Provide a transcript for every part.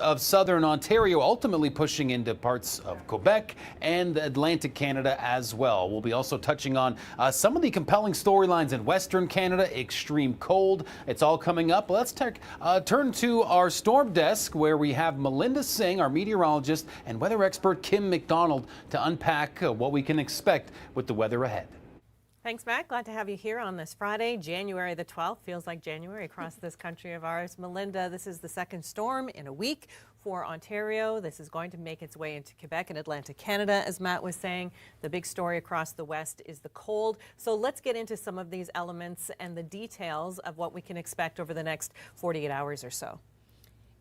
of southern Ontario, ultimately pushing into parts of Quebec and Atlantic Canada as well. We'll be also touching on some of the compelling storylines in Western Canada, extreme cold. It's all coming up. Let's turn to our storm desk where we have Melinda Singh, our meteorologist, and weather expert Kim MacDonald to unpack what we can expect with the weather ahead. Thanks, Matt. Glad to have you here on this Friday, January the 12th. Feels like January across this country of ours. Melinda, this is the second storm in a week for Ontario. This is going to make its way into Quebec and Atlantic Canada, as Matt was saying. The big story across the west is the cold. So let's get into some of these elements and the details of what we can expect over the next 48 hours or so.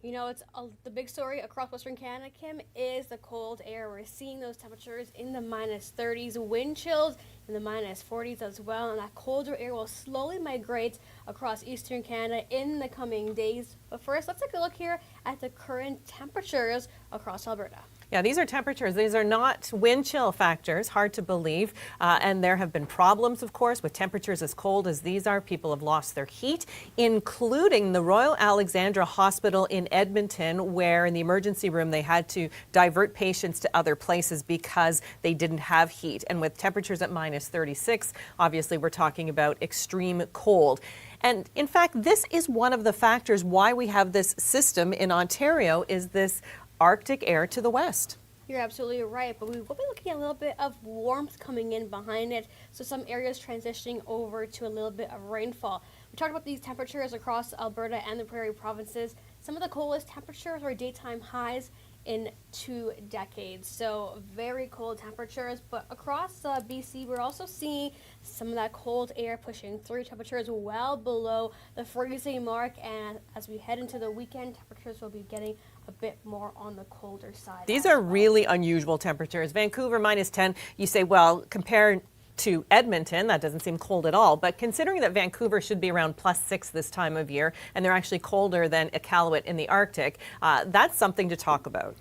You know, the big story across Western Canada, Kim, is the cold air. We're seeing those temperatures in the minus 30s, wind chills in the minus 40s as well, and that colder air will slowly migrate across Eastern Canada in the coming days. But first, let's take a look here at the current temperatures across Alberta. Yeah, these are temperatures. These are not wind chill factors, hard to believe. And there have been problems, of course, with temperatures as cold as these are. People have lost their heat, including the Royal Alexandra Hospital in Edmonton, where in the emergency room they had to divert patients to other places because they didn't have heat. And with temperatures at minus 36, obviously we're talking about extreme cold. And in fact, this is one of the factors why we have this system in Ontario, is this Arctic air to the west. You're absolutely right, but we will be looking at a little bit of warmth coming in behind it, so some areas transitioning over to a little bit of rainfall. We talked about these temperatures across Alberta and the Prairie provinces. Some of the coldest temperatures were daytime highs in 2 decades, so very cold temperatures. But across BC, we're also seeing some of that cold air pushing through, temperatures well below the freezing mark, and as we head into the weekend, temperatures will be getting a bit more on the colder side. These are really unusual temperatures. Vancouver minus 10, you say, well, compared to Edmonton, that doesn't seem cold at all. But considering that Vancouver should be around +6 this time of year, and they're actually colder than Iqaluit in the Arctic, that's something to talk about.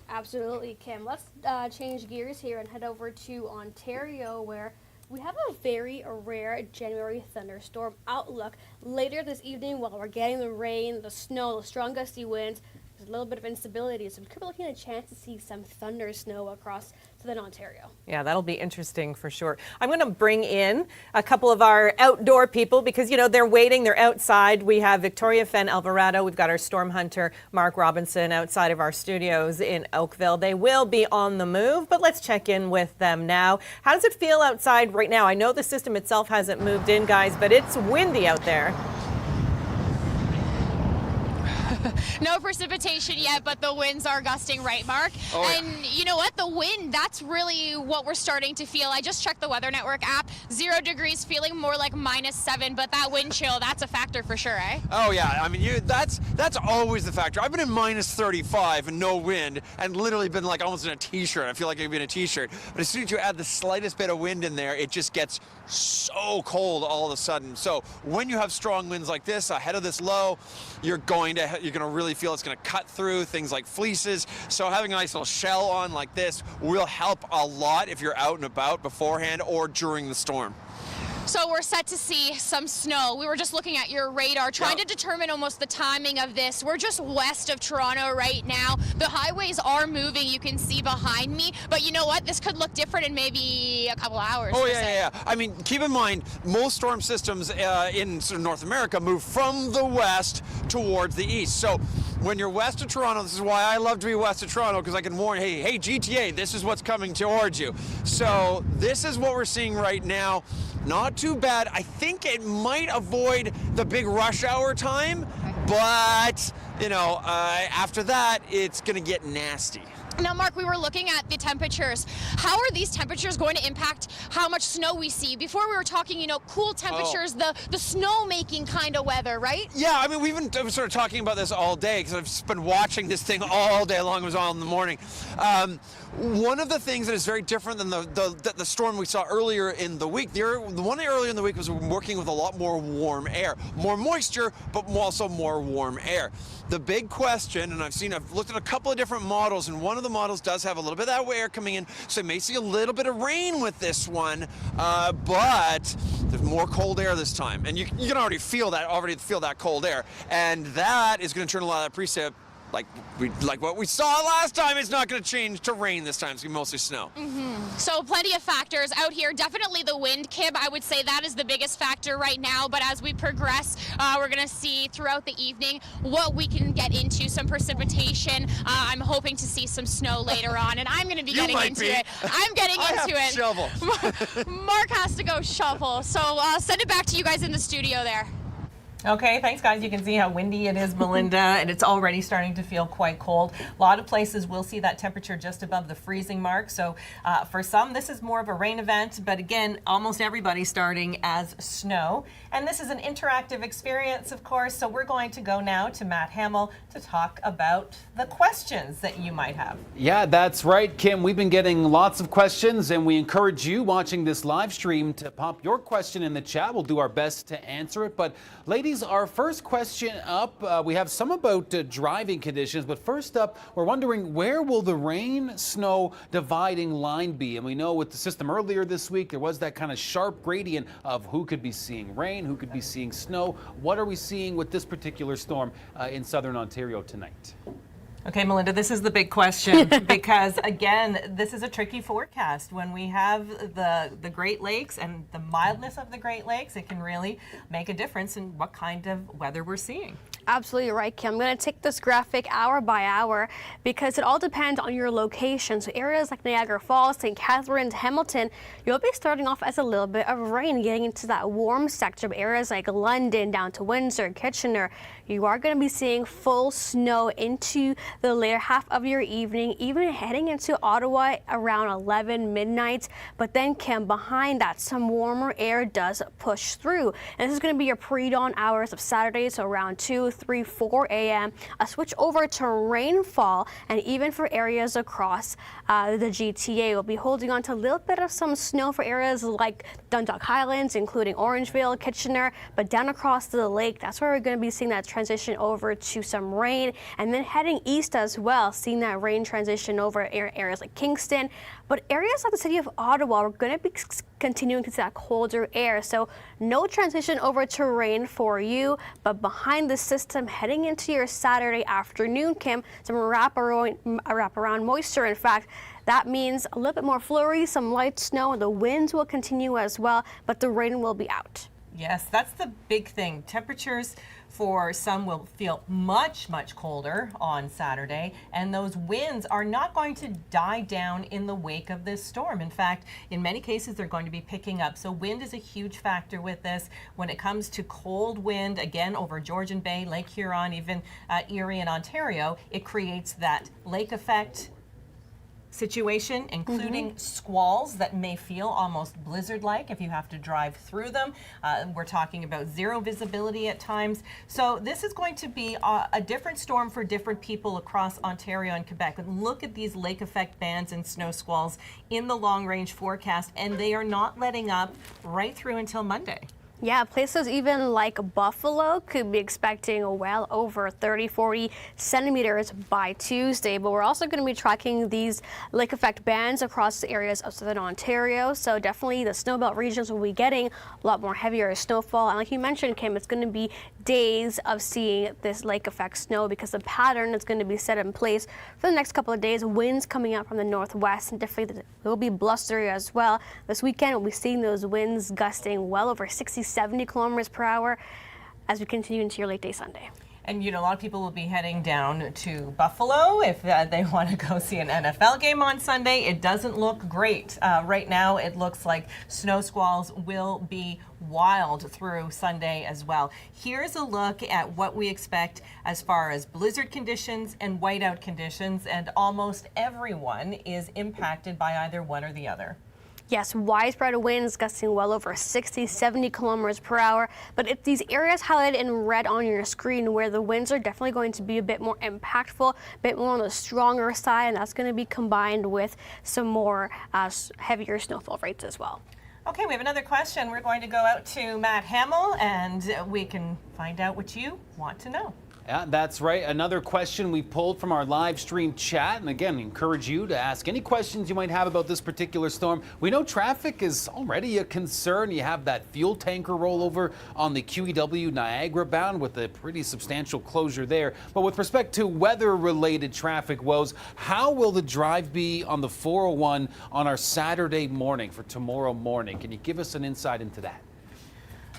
Absolutely, Kim. Let's change gears here and head over to Ontario, where we have a very rare January thunderstorm outlook. Later this evening, while we're getting the rain, the snow, the strong gusty winds, there's a little bit of instability, so we could be looking at a chance to see some thunder snow across southern Ontario. Yeah, that'll be interesting for sure. I'm going to bring in a couple of our outdoor people because, you know, they're waiting, they're outside. We have Victoria Fenn Alvarado. We've got our storm hunter, Mark Robinson, outside of our studios in Oakville. They will be on the move, but let's check in with them now. How does it feel outside right now? I know the system itself hasn't moved in, guys, but it's windy out there. No precipitation yet, but the winds are gusting, right, Mark? Oh, yeah. And you know what? The wind, that's really what we're starting to feel. I just checked the Weather Network app. 0 degrees, feeling more like -7, but that wind chill, that's a factor for sure, eh? Oh yeah, I mean, that's always the factor. I've been in -35 and no wind, and literally been like almost in a t-shirt. I feel like I'd be in a t-shirt. But as soon as you add the slightest bit of wind in there, it just gets so cold all of a sudden. So when you have strong winds like this ahead of this low, you're going to really feel it's going to cut through things like fleeces. So having a nice little shell on like this will help a lot if you're out and about beforehand or during the storm. So we're set to see some snow. We were just looking at your radar, trying to determine almost the timing of this. We're just west of Toronto right now. The highways are moving, you can see behind me. But you know what? This could look different in maybe a couple hours. Oh, yeah. I mean, keep in mind, most storm systems in sort of North America move from the west towards the east. So when you're west of Toronto, this is why I love to be west of Toronto, because I can warn, hey, GTA, this is what's coming towards you. So this is what we're seeing right now. Not too bad. I think it might avoid the big rush hour time, but, you know, after that, it's going to get nasty. Now, Mark, we were looking at the temperatures. How are these temperatures going to impact how much snow we see? Before we were talking, you know, cool temperatures, the snow-making kind of weather, right? Yeah, I mean, we've been sort of talking about this all day because I've just been watching this thing all day long. It was all in the morning. One of the things that is very different than the storm we saw earlier in the week, the one earlier in the week was working with a lot more warm air, more moisture, but also more warm air. The big question, and I've looked at a couple of different models, and one of the models does have a little bit of that air coming in, so you may see a little bit of rain with this one, but there's more cold air this time, and you can already feel that cold air, and that is going to turn a lot of that like what we saw last time, it's not going to change to rain this time. It's going to be mostly snow. So plenty of factors out here. Definitely the wind, Kib. I would say that is the biggest factor right now. But as we progress, we're going to see throughout the evening what we can get into. Some precipitation. I'm hoping to see some snow later on, and I'm going to be getting into it. I'm getting into it. Shovel. Mark has to go shovel. So I'll send it back to you guys in the studio there. Okay, thanks guys. You can see how windy it is, Melinda, and it's already starting to feel quite cold. A lot of places will see that temperature just above the freezing mark. So for some, this is more of a rain event, but again, almost everybody starting as snow. And this is an interactive experience, of course, so we're going to go now to Matt Hamill to talk about the questions that you might have. Yeah, that's right, Kim. We've been getting lots of questions, and we encourage you watching this live stream to pop your question in the chat. We'll do our best to answer it. But ladies, our first question up, we have some about driving conditions, but first up, we're wondering, where will the rain-snow dividing line be? And we know with the system earlier this week, there was that kind of sharp gradient of who could be seeing rain, who could be seeing snow. What are we seeing with this particular storm in southern Ontario tonight? Okay, Melinda, this is the big question because, again, this is a tricky forecast. When we have the Great Lakes and the mildness of the Great Lakes, it can really make a difference in what kind of weather we're seeing. Absolutely right, Kim. I'm going to take this graphic hour by hour because it all depends on your location. So areas like Niagara Falls, St. Catharines, Hamilton, you'll be starting off as a little bit of rain, getting into that warm sector of areas like London down to Windsor, Kitchener. You are going to be seeing full snow into the later half of your evening, even heading into Ottawa around 11 midnight. But then, Kim, behind that, some warmer air does push through. And this is going to be your pre-dawn hours of Saturday, so around 2, 3, 4 a.m. A switch over to rainfall, and even for areas across the GTA, we'll be holding on to a little bit of some snow for areas like Dundalk Highlands, including Orangeville, Kitchener, but down across the lake, that's where we're going to be seeing that transition over to some rain, and then heading east as well, seeing that rain transition over areas like Kingston. But areas like the city of Ottawa, we're going to be continuing to see that colder air. So no transition over to rain for you, but behind the system heading into your Saturday afternoon, Kim, some wraparound moisture. In fact, that means a little bit more flurries, some light snow, and the winds will continue as well, but the rain will be out. Yes, that's the big thing. Temperatures for some will feel much, much colder on Saturday, and those winds are not going to die down in the wake of this storm. In fact, in many cases, they're going to be picking up. So wind is a huge factor with this. When it comes to cold wind, again, over Georgian Bay, Lake Huron, even Erie and Ontario, it creates that lake effect situation, including squalls that may feel almost blizzard-like if you have to drive through them. We're talking about zero visibility at times. So this is going to be a different storm for different people across Ontario and Quebec. And look at these lake effect bands and snow squalls in the long-range forecast, and they are not letting up right through until Monday. Yeah, places even like Buffalo could be expecting well over 30, 40 centimeters by Tuesday. But we're also going to be tracking these lake effect bands across the areas of southern Ontario. So definitely the snowbelt regions will be getting a lot more heavier snowfall. And like you mentioned, Kim, it's going to be days of seeing this lake effect snow because the pattern is going to be set in place for the next couple of days. Winds coming out from the northwest, and definitely it will be blustery as well. This weekend, we'll be seeing those winds gusting well over 70 kilometers per hour as we continue into your late day Sunday. And, you know, a lot of people will be heading down to Buffalo if they want to go see an NFL game on Sunday. It doesn't look great. Right now, it looks like snow squalls will be wild through Sunday as well. Here's a look at what we expect as far as blizzard conditions and whiteout conditions, and almost everyone is impacted by either one or the other. Yes, widespread winds gusting well over 60, 70 kilometers per hour. But it's these areas highlighted in red on your screen where the winds are definitely going to be a bit more impactful, a bit more on the stronger side, and that's going to be combined with some more heavier snowfall rates as well. Okay, we have another question. We're going to go out to Matt Hamill, and we can find out what you want to know. Yeah, that's right. Another question we pulled from our live stream chat. And again, encourage you to ask any questions you might have about this particular storm. We know traffic is already a concern. You have that fuel tanker rollover on the QEW Niagara bound with a pretty substantial closure there. But with respect to weather-related traffic woes, how will the drive be on the 401 on our Saturday morning for tomorrow morning? Can you give us an insight into that?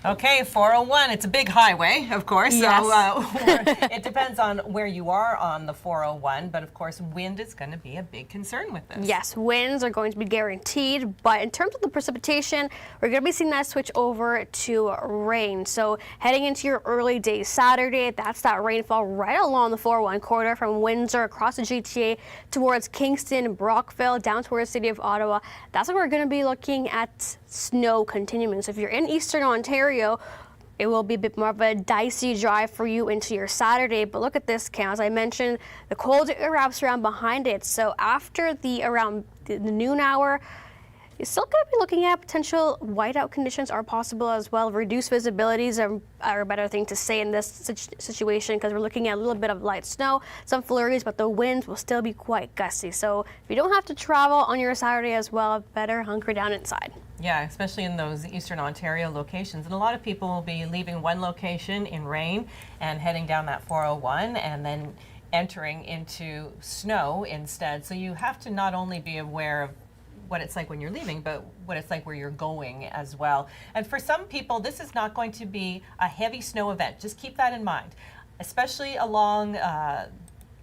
Okay, 401, it's a big highway, of course, Yes. so it depends on where you are on the 401, but of course wind is going to be a big concern with this. Yes, winds are going to be guaranteed, but in terms of the precipitation, we're going to be seeing that switch over to rain. So heading into your early days Saturday, that's that rainfall right along the 401 corridor from Windsor across the GTA towards Kingston, Brockville, down towards the city of Ottawa. That's where we're going to be looking at snow continuing. So if you're in Eastern Ontario, it will be a bit more of a dicey drive for you into your Saturday. But look at this, Cam. As I mentioned, the cold wraps around behind it. So after around the noon hour, you're still going to be looking at potential whiteout conditions are possible as well. Reduced visibilities are a better thing to say in this situation because we're looking at a little bit of light snow, some flurries, but the winds will still be quite gusty. So if you don't have to travel on your Saturday as well, better hunker down inside. Yeah, especially in those Eastern Ontario locations. And a lot of people will be leaving one location in rain and heading down that 401 and then entering into snow instead. So you have to not only be aware of what it's like when you're leaving, but what it's like where you're going as well. And for some people, this is not going to be a heavy snow event. Just keep that in mind, especially along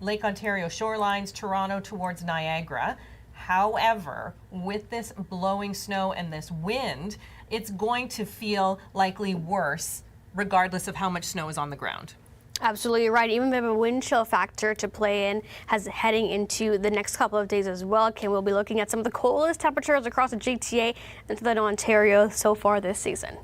Lake Ontario shorelines, Toronto towards Niagara. However, with this blowing snow and this wind, it's going to feel likely worse regardless of how much snow is on the ground. Absolutely right. Even we have a wind chill factor to play in as heading into the next couple of days as well. Kim, we'll be looking at some of the coldest temperatures across the GTA and Southern Ontario so far this season.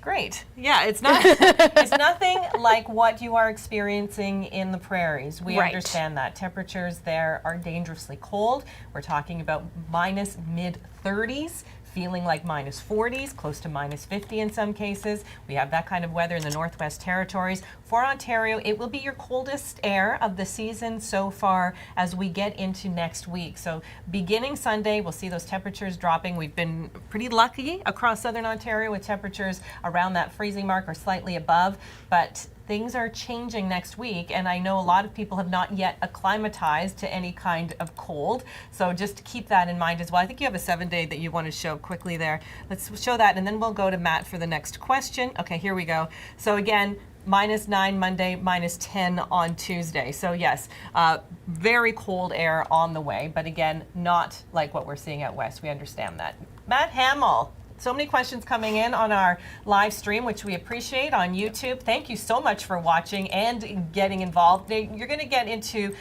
Great. Yeah, it's nothing like what you are experiencing in the prairies. We Right. understand that. Temperatures there are dangerously cold. We're talking about minus mid-30s. Feeling like minus 40s, close to minus 50 in some cases. We have that kind of weather in the Northwest Territories. For Ontario, it will be your coldest air of the season so far as we get into next week. So beginning Sunday, we'll see those temperatures dropping. We've been pretty lucky across Southern Ontario with temperatures around that freezing mark or slightly above, but things are changing next week, and I know a lot of people have not yet acclimatized to any kind of cold, so just keep that in mind as well. I think you have a 7-day that you want to show quickly there. Let's show that, and then we'll go to Matt for the next question. Okay, here we go. So again, minus 9 Monday, minus 10 on Tuesday. So yes, very cold air on the way, but again, not like what we're seeing out west. We understand that. Matt Hamill. So many questions coming in on our live stream, which we appreciate on YouTube. Thank you so much for watching and getting involved. You're going to get into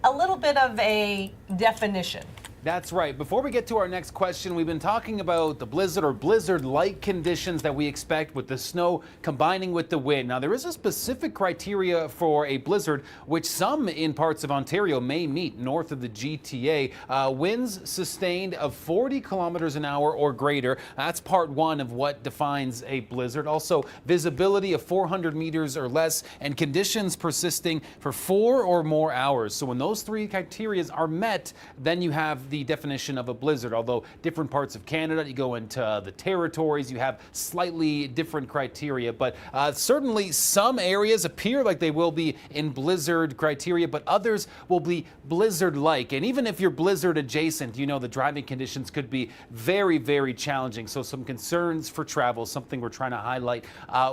a little bit of a definition. That's right. Before we get to our next question, we've been talking about the blizzard or blizzard-like conditions that we expect with the snow combining with the wind. Now, there is a specific criteria for a blizzard, which some in parts of Ontario may meet north of the GTA. Winds sustained of 40 kilometers an hour or greater. That's part one of what defines a blizzard. Also, visibility of 400 meters or less and conditions persisting for 4 or more hours. So when those three criteria are met, then you have the definition of a blizzard. Although different parts of Canada, you go into the territories, you have slightly different criteria, but certainly some areas appear like they will be in blizzard criteria, but others will be blizzard-like. And even if you're blizzard adjacent, you know the driving conditions could be very, very challenging. So some concerns for travel, something we're trying to highlight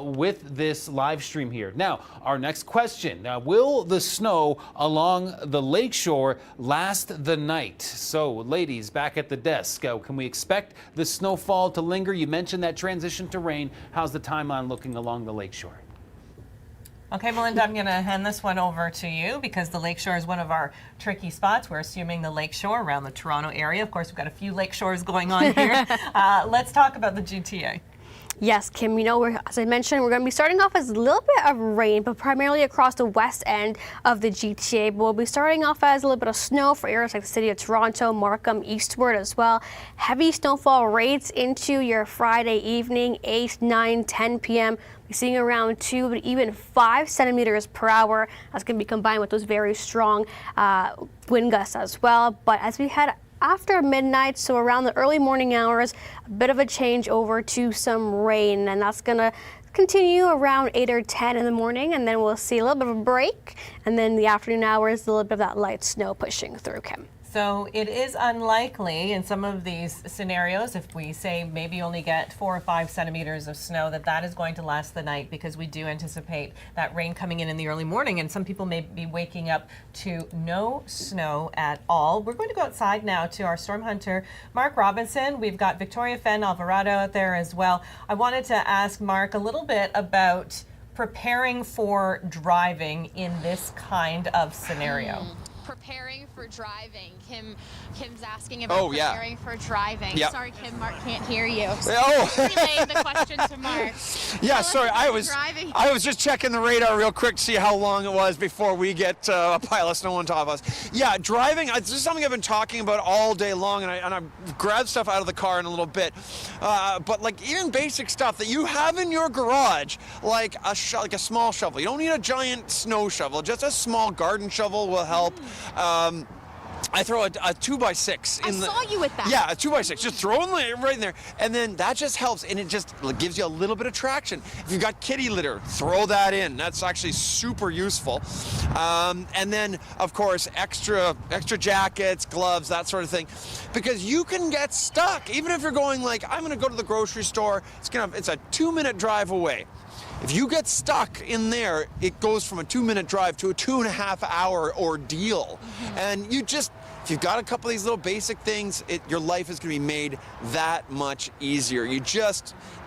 with this live stream here. Now, our next question. Will the snow along the lakeshore last the night? So, ladies, back at the desk, can we expect the snowfall to linger? You mentioned that transition to rain. How's the timeline looking along the lakeshore? Okay, Melinda, I'm going to hand this one over to you because the lakeshore is one of our tricky spots. We're assuming the lakeshore around the Toronto area. Of course, we've got a few lakeshores going on here. Let's talk about the GTA. Yes, Kim, as I mentioned, we're going to be starting off as a little bit of rain, but primarily across the west end of the GTA. But we'll be starting off as a little bit of snow for areas like the city of Toronto, Markham, eastward as well. Heavy snowfall rates into your Friday evening, 8, 9, 10 p.m. We're seeing around 2, but even 5 centimeters per hour. That's going to be combined with those very strong wind gusts as well. But as we head after midnight, so around the early morning hours, a bit of a change over to some rain, and that's going to continue around 8 or 10 in the morning, and then we'll see a little bit of a break, and then the afternoon hours, a little bit of that light snow pushing through, Kim. So it is unlikely in some of these scenarios, if we say maybe only get 4 or 5 centimeters of snow, that is going to last the night, because we do anticipate that rain coming in the early morning, and some people may be waking up to no snow at all. We're going to go outside now to our storm hunter, Mark Robinson. We've got Victoria Fenn Alvarado out there as well. I wanted to ask Mark a little bit about preparing for driving in this kind of scenario. Preparing for driving. Kim's asking about preparing for driving. Yep. Sorry, Kim, Mark can't hear you. Oh. Relay the question to Mark. Yeah, sorry, I was just checking the radar real quick to see how long it was before we get a pile of snow on top of us. Yeah, driving, this is something I've been talking about all day long, and I grabbed stuff out of the car in a little bit. But like even basic stuff that you have in your garage, like a small shovel. You don't need a giant snow shovel, just a small garden shovel will help. I throw a 2x6 in I saw you with that. Yeah, a 2x6. Just throw it right in there, and then that just helps, and it just gives you a little bit of traction. If you've got kitty litter, throw that in. That's actually super useful. And then, of course, extra jackets, gloves, that sort of thing, because you can get stuck. Even if you're going like, I'm going to go to the grocery store. It's a 2-minute drive away. If you get stuck in there, it goes from a 2-minute drive to a 2.5-hour ordeal. And if you've got a couple of these little basic things, your life is going to be made that much easier.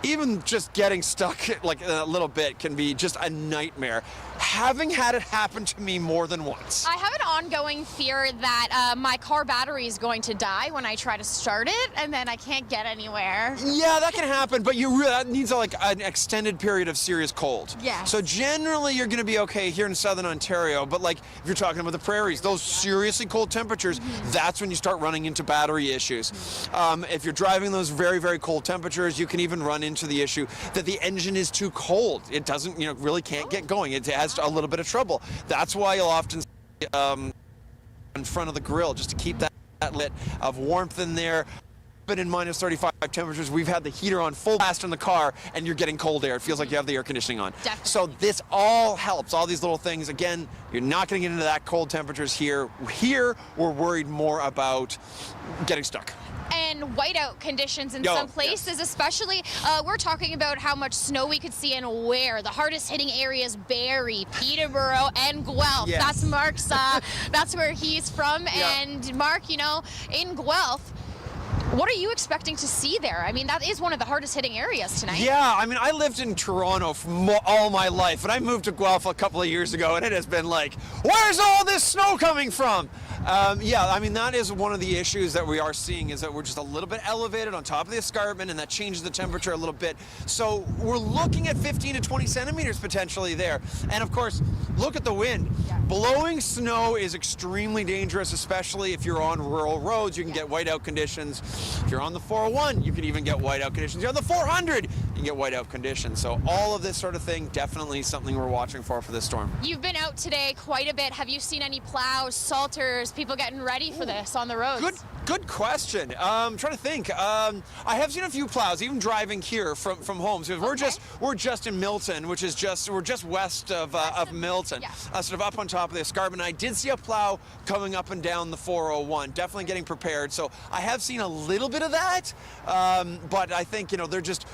Even just getting stuck like a little bit can be just a nightmare. Having had it happen to me more than once. I have an ongoing fear that my car battery is going to die when I try to start it, and then I can't get anywhere. Yeah, that can happen, but that needs an extended period of serious cold. Yeah. So generally you're going to be okay here in southern Ontario, but like if you're talking about the prairies, those seriously cold temperatures, that's when you start running into battery issues. If you're driving those very, very cold temperatures, you can even run into the issue that the engine is too cold. It doesn't, really can't get going. It has a little bit of trouble. That's why you'll often see in front of the grill, just to keep that lit of warmth in there. But in minus 35 temperatures, we've had the heater on full blast in the car, and you're getting cold air. It feels like you have the air conditioning on. Definitely. So this all helps. All these little things. Again, you're not going to get into that cold temperatures here. Here, we're worried more about getting stuck. And whiteout conditions in some places, especially. We're talking about how much snow we could see and where. The hardest hitting areas: Barrie, Peterborough, and Guelph. Yes. That's Mark's. That's where he's from. Yeah. And Mark, in Guelph, what are you expecting to see there? I mean, that is one of the hardest hitting areas tonight. Yeah, I mean, I lived in Toronto for all my life, and I moved to Guelph a couple of years ago, and it has been like, where's all this snow coming from? Yeah, I mean, that is one of the issues that we are seeing, is that we're just a little bit elevated on top of the escarpment, and that changes the temperature a little bit. So we're looking at 15 to 20 centimeters potentially there. And of course, look at the wind. Yeah. Blowing snow is extremely dangerous, especially if you're on rural roads. You can get whiteout conditions. If you're on the 401, you can even get whiteout conditions. If you're on the 400, you can get whiteout conditions. So all of this sort of thing, definitely something we're watching for this storm. You've been out today quite a bit. Have you seen any plows, salters, people getting ready for this on the roads? Good question. I'm trying to think. I have seen a few plows, even driving here from home. So we're just in Milton, which is we're just west of Milton, sort of up on top of the escarpment. I did see a plow coming up and down the 401. Definitely getting prepared. So I have seen a little bit of that, but I think they're just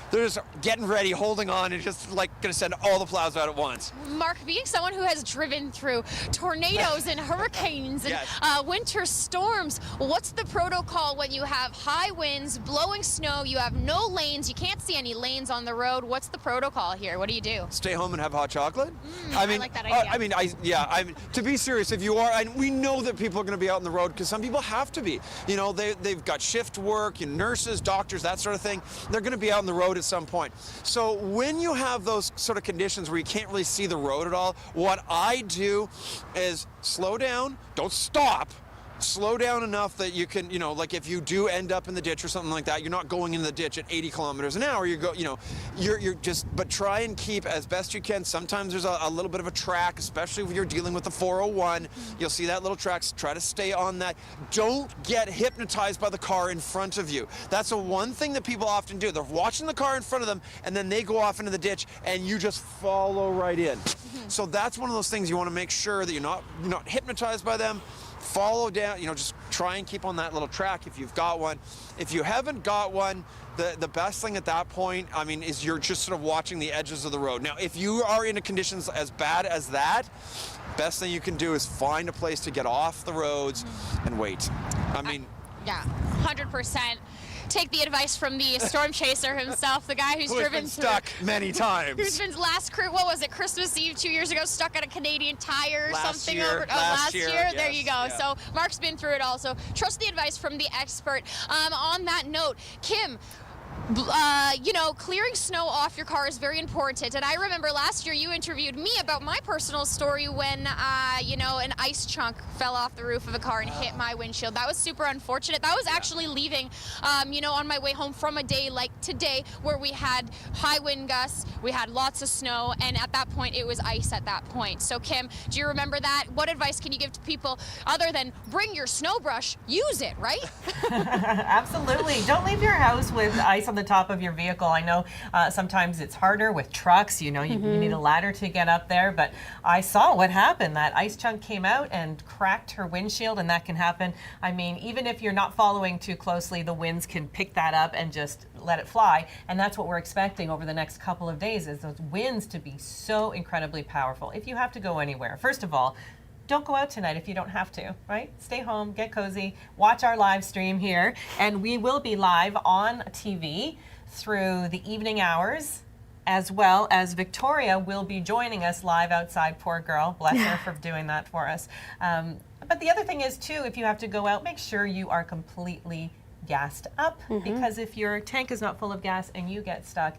getting ready, holding on, and just like going to send all the plows out at once. Mark, being someone who has driven through tornadoes and hurricanes and winter storms, what's the protocol when you have high winds, blowing snow, you have no lanes, you can't see any lanes on the road? What's the protocol here? What do you do? Stay home and have hot chocolate. I like that idea. I mean, to be serious, if you are, and we know that people are going to be out on the road because some people have to be. You know, they've got shift work, nurses, doctors, that sort of thing. They're going to be out on the road at some point. So when you have those sort of conditions where you can't really see the road at all, what I do is slow down, don't stop. Slow down enough that you can, like if you do end up in the ditch or something like that, you're not going in the ditch at 80 kilometers an hour. You're just, but try and keep as best you can. Sometimes there's a little bit of a track, especially if you're dealing with the 401. You'll see that little track. Try to stay on that. Don't get hypnotized by the car in front of you. That's the one thing that people often do. They're watching the car in front of them, and then they go off into the ditch, and you just follow right in. So that's one of those things you want to make sure that you're not hypnotized by them. Follow down, just try and keep on that little track if you've got one. If you haven't got one, the best thing at that point, is you're just sort of watching the edges of the road. Now, if you are in conditions as bad as that, best thing you can do is find a place to get off the roads and wait. Yeah, 100%. Take the advice from the storm chaser himself, the guy who's driven been stuck many times. Who's been what was it, Christmas Eve 2 years ago, stuck on a Canadian tire or something over last year. Yes, there you go. Yeah. So Mark's been through it all. So trust the advice from the expert. On that note, Kim, clearing snow off your car is very important. And I remember last year you interviewed me about my personal story when, an ice chunk fell off the roof of a car and hit my windshield. That was super unfortunate. That was actually leaving, on my way home from a day like today where we had high wind gusts, we had lots of snow, and at that point it was ice at that point. So Kim, do you remember that? What advice can you give to people other than bring your snow brush, use it, right? Absolutely. Don't leave your house with ice on the top of your vehicle. I know sometimes it's harder with trucks. You need a ladder to get up there, but I saw what happened. That ice chunk came out and cracked her windshield, and that can happen. Even if you're not following too closely, the winds can pick that up and just let it fly, and that's what we're expecting over the next couple of days, is those winds to be so incredibly powerful. If you have to go anywhere, first of all, don't go out tonight if you don't have to, right? Stay home, get cozy, watch our live stream here, and we will be live on TV through the evening hours, as well as Victoria will be joining us live outside. Poor girl, bless her for doing that for us. But the other thing is too, if you have to go out, make sure you are completely gassed up, because if your tank is not full of gas and you get stuck,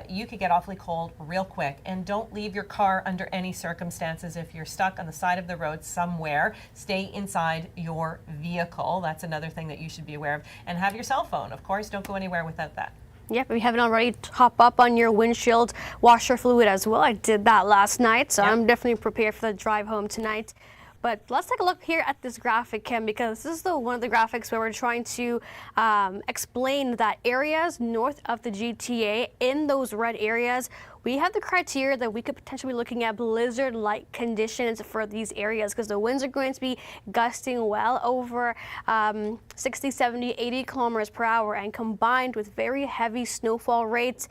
you could get awfully cold real quick. And don't leave your car under any circumstances. If you're stuck on the side of the road somewhere, stay inside your vehicle. That's another thing that you should be aware of. And have your cell phone, of course. Don't go anywhere without that. Yep, if you haven't already, top up on your windshield washer fluid as well. I did that last night, so I'm definitely prepared for the drive home tonight. But let's take a look here at this graphic, Kim, because this is one of the graphics where we're trying to explain that areas north of the GTA, in those red areas, we have the criteria that we could potentially be looking at blizzard-like conditions for these areas, because the winds are going to be gusting well over 60, 70, 80 kilometers per hour, and combined with very heavy snowfall rates,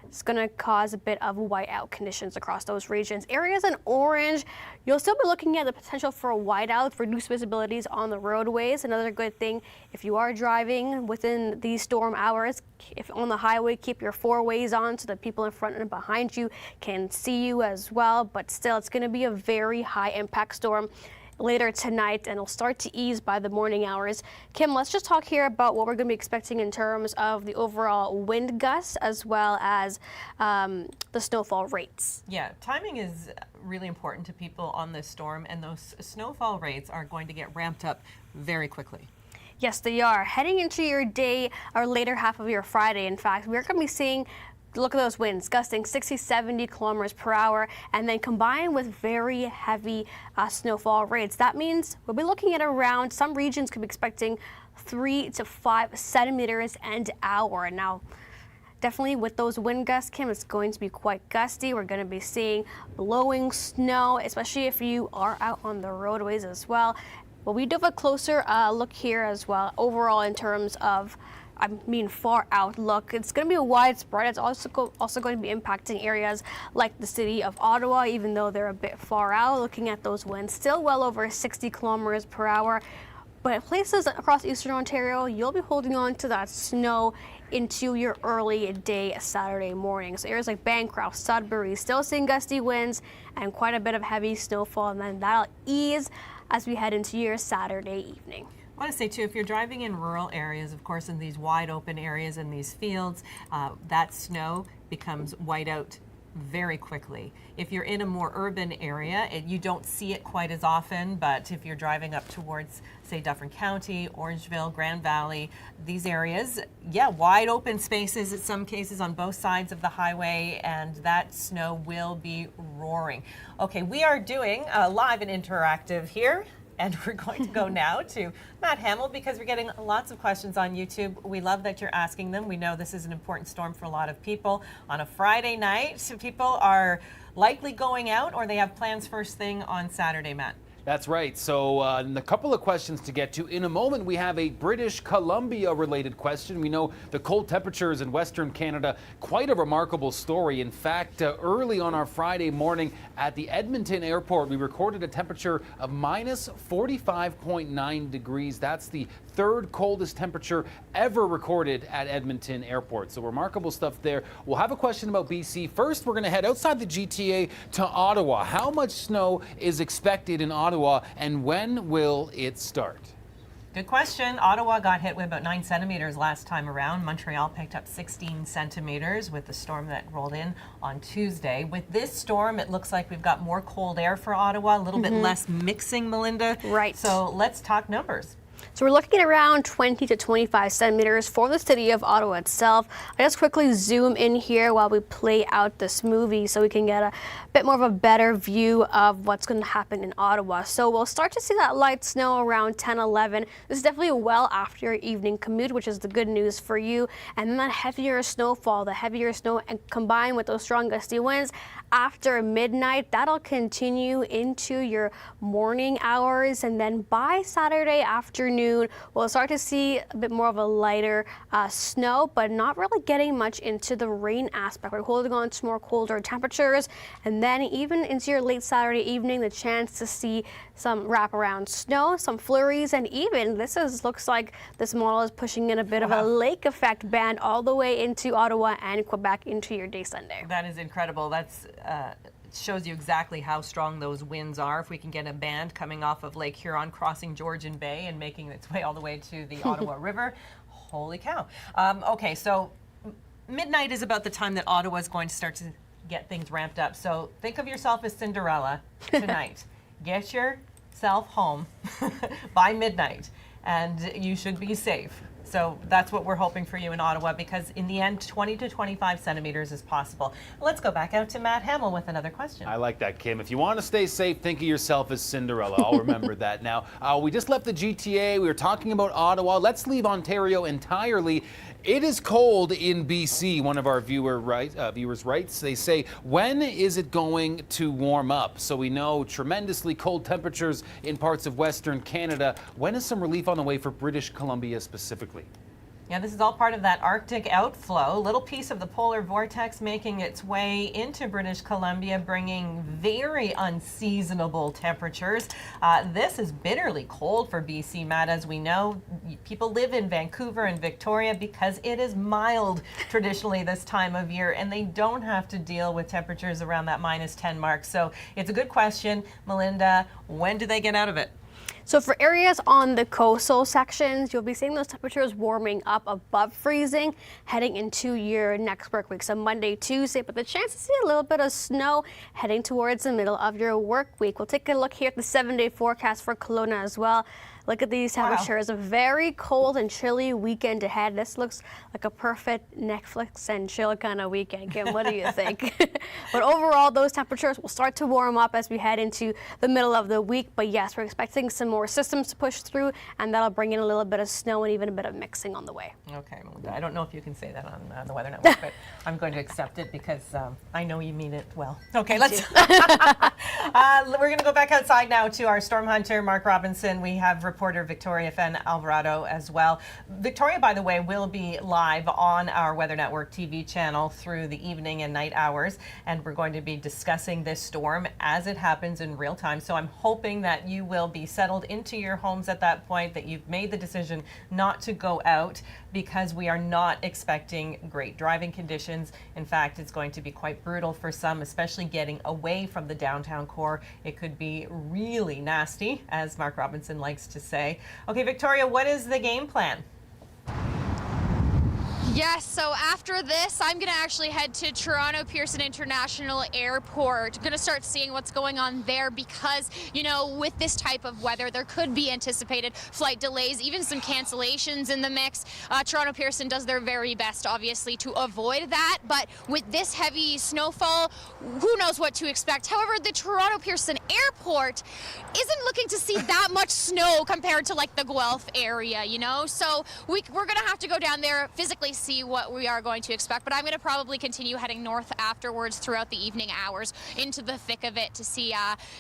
it's going to cause a bit of whiteout conditions across those regions. Areas in orange, you'll still be looking at the potential for a whiteout, reduced visibilities on the roadways. Another good thing, if you are driving within these storm hours, if on the highway, keep your four ways on so that people in front and behind you can see you as well. But still, it's going to be a very high impact storm later tonight, and it'll start to ease by the morning hours. Kim, let's just talk here about what we're going to be expecting in terms of the overall wind gusts as well as the snowfall rates. Yeah, timing is really important to people on this storm, and those snowfall rates are going to get ramped up very quickly. Yes, they are. Heading into your day or later half of your Friday, in fact, we're going to be seeing, look at those winds, gusting 60, 70 kilometers per hour, and then combined with very heavy snowfall rates. That means we'll be looking at around, some regions could be expecting 3 to 5 centimeters an hour. Now, definitely with those wind gusts, Kim, it's going to be quite gusty. We're going to be seeing blowing snow, especially if you are out on the roadways as well. But we do have a closer look here as well, overall in terms of far out look. It's going to be widespread. It's also going to be impacting areas like the city of Ottawa, even though they're a bit far out. Looking at those winds, still well over 60 kilometers per hour. But places across eastern Ontario, you'll be holding on to that snow into your early day Saturday morning. So areas like Bancroft, Sudbury, still seeing gusty winds and quite a bit of heavy snowfall, and then that'll ease as we head into your Saturday evening. I want to say, too, if you're driving in rural areas, of course, in these wide open areas in these fields, that snow becomes whiteout very quickly. If you're in a more urban area, you don't see it quite as often, but if you're driving up towards, say, Dufferin County, Orangeville, Grand Valley, these areas, yeah, wide open spaces in some cases on both sides of the highway, and that snow will be roaring. Okay, we are doing live and interactive here. And we're going to go now to Matt Hamill because we're getting lots of questions on YouTube. We love that you're asking them. We know this is an important storm for a lot of people. On a Friday night, people are likely going out or they have plans first thing on Saturday, Matt. That's right. So a couple of questions to get to. In a moment, we have a British Columbia related question. We know the cold temperatures in Western Canada, quite a remarkable story. In fact, early on our Friday morning at the Edmonton airport, we recorded a temperature of minus 45.9 degrees. That's the third coldest temperature ever recorded at Edmonton airport. So remarkable stuff there. We'll have a question about BC. First, we're going to head outside the GTA to Ottawa. How much snow is expected in Ottawa, and when will it start? Good question. Ottawa got hit with about 9 centimeters last time around. Montreal picked up 16 centimeters with the storm that rolled in on Tuesday. With this storm, it looks like we've got more cold air for Ottawa, a little bit less mixing, Melinda. Right. So let's talk numbers. So we're looking at around 20 to 25 centimeters for the city of Ottawa itself. I just quickly zoom in here while we play out this movie so we can get a bit more of a better view of what's going to happen in Ottawa. So we'll start to see that light snow around 10, 11. This is definitely well after your evening commute, which is the good news for you. And then that heavier snowfall, the heavier snow, and combined with those strong gusty winds after midnight, that'll continue into your morning hours. And then by Saturday afternoon, we'll start to see a bit more of a lighter snow, but not really getting much into the rain aspect. We're holding on to more colder temperatures, and then even into your late Saturday evening, the chance to see some wraparound snow, some flurries, and even looks like this model is pushing in a bit of a lake effect band all the way into Ottawa and Quebec into your day Sunday. That is incredible. That's shows you exactly how strong those winds are. If we can get a band coming off of Lake Huron, crossing Georgian Bay and making its way all the way to the Ottawa River, holy cow. Okay, so midnight is about the time that Ottawa is going to start to get things ramped up. So think of yourself as Cinderella tonight. Get yourself home by midnight and you should be safe. So that's what we're hoping for you in Ottawa, because in the end, 20 to 25 centimeters is possible. Let's go back out to Matt Hamill with another question. I like that, Kim. If you want to stay safe, think of yourself as Cinderella. I'll remember that. Now, we just left the GTA. We were talking about Ottawa. Let's leave Ontario entirely. It is cold in BC, one of our viewers writes. They say, when is it going to warm up? So we know tremendously cold temperatures in parts of Western Canada. When is some relief on the way for British Columbia specifically? Yeah, this is all part of that Arctic outflow. A little piece of the polar vortex making its way into British Columbia, bringing very unseasonable temperatures. This is bitterly cold for BC, Matt, as we know. People live in Vancouver and Victoria because it is mild traditionally this time of year, and they don't have to deal with temperatures around that minus 10 mark. So it's a good question. Melinda, when do they get out of it? So for areas on the coastal sections, you'll be seeing those temperatures warming up above freezing heading into your next work week. So Monday, Tuesday, but the chance to see a little bit of snow heading towards the middle of your work week. We'll take a look here at the 7-day forecast for Kelowna as well. Look at these temperatures. Wow. A very cold and chilly weekend ahead. This looks like a perfect Netflix and chill kind of weekend. Kim, what do you think? But overall, those temperatures will start to warm up as we head into the middle of the week. But yes, we're expecting some more systems to push through, and that'll bring in a little bit of snow and even a bit of mixing on the way. Okay, Melinda, I don't know if you can say that on the Weather Network, but I'm going to accept it because I know you mean it well. Okay, let's. We're going to go back outside now to our storm hunter, Mark Robinson. We have reporter Victoria Fenn Alvarado as well. Victoria, by the way, will be live on our Weather Network TV channel through the evening and night hours, and we're going to be discussing this storm as it happens in real time. So I'm hoping that you will be settled into your homes at that point, that you've made the decision not to go out, because we are not expecting great driving conditions. In fact, it's going to be quite brutal for some, especially getting away from the downtown core. It could be really nasty, as Mark Robinson likes to say. Okay, Victoria, what is the game plan? Yes, so after this, I'm going to actually head to Toronto Pearson International Airport. Going to start seeing what's going on there because, you know, with this type of weather, there could be anticipated flight delays, even some cancellations in the mix. Toronto Pearson does their very best, obviously, to avoid that. But with this heavy snowfall, who knows what to expect. However, the Toronto Pearson Airport isn't looking to see that much snow compared to, like, the Guelph area, you know? So we're going to have to go down there, physically see what we are going to expect, but I'm going to probably continue heading north afterwards throughout the evening hours into the thick of it to see,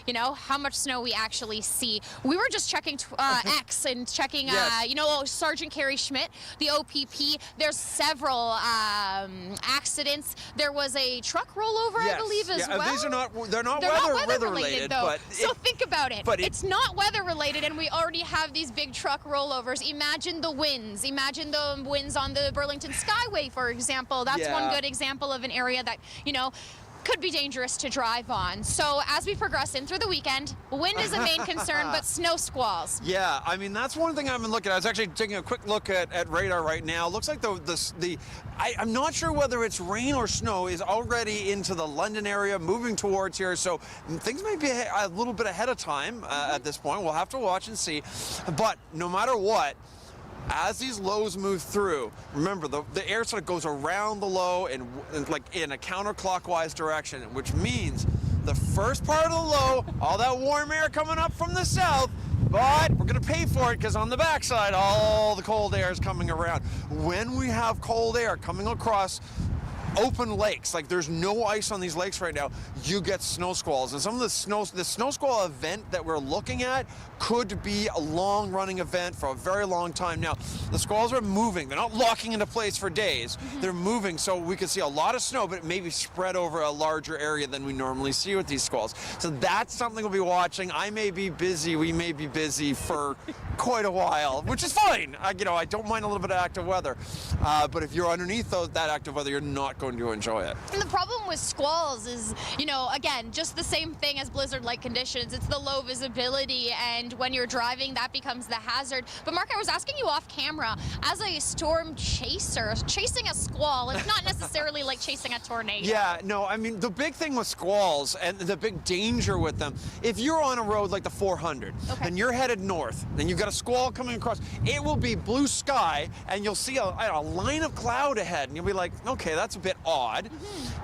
you know, how much snow we actually see. We were just checking X and checking, Yes. you know, Sergeant Carrie Schmidt, the OPP. There's several accidents. There was a truck rollover, I believe, as well. These are not, they're not weather related, though. but So think about it. but It's not weather related, and we already have these big truck rollovers. Imagine the winds. Imagine the winds on the Burlington Skyway, for example. That's one good example of an area that, you know, could be dangerous to drive on. So as we progress in through the weekend, wind is a main concern, but snow squalls. yeah, I mean, that's one thing I've been looking at. I was actually taking a quick look at radar right now. Looks like I'm not sure whether it's rain or snow is already into the London area, moving towards here. So things may be a little bit ahead of time at this point. We'll have to watch and see. But no matter what, as these lows move through, remember the air sort of goes around the low and like in a counterclockwise direction, which means the first part of the low, all that warm air coming up from the south, but we're going to pay for it because on the backside, all the cold air is coming around. When we have cold air coming across open lakes, like there's no ice on these lakes right now, you get snow squalls. And some of the snow squall event that we're looking at could be a long running event for a very long time. Now, the squalls are moving. They're not locking into place for days. They're moving, so we could see a lot of snow, but it may be spread over a larger area than we normally see with these squalls. So that's something we'll be watching. I may be busy. We may be busy for quite a while, which is fine. I don't mind a little bit of active weather. But if you're underneath that active weather, you're not going to enjoy it. And the problem with squalls is, you know, again, just the same thing as blizzard-like conditions. It's the low visibility, and when you're driving, that becomes the hazard. But Mark, I was asking you off camera, as a storm chaser, chasing a squall, it's not necessarily like chasing a tornado. Yeah, no, I mean, the big thing with squalls and the big danger with them, if you're on a road like the 400 and you're headed north and you've got a squall coming across, it will be blue sky and you'll see a line of cloud ahead and you'll be like, okay, that's a bit odd.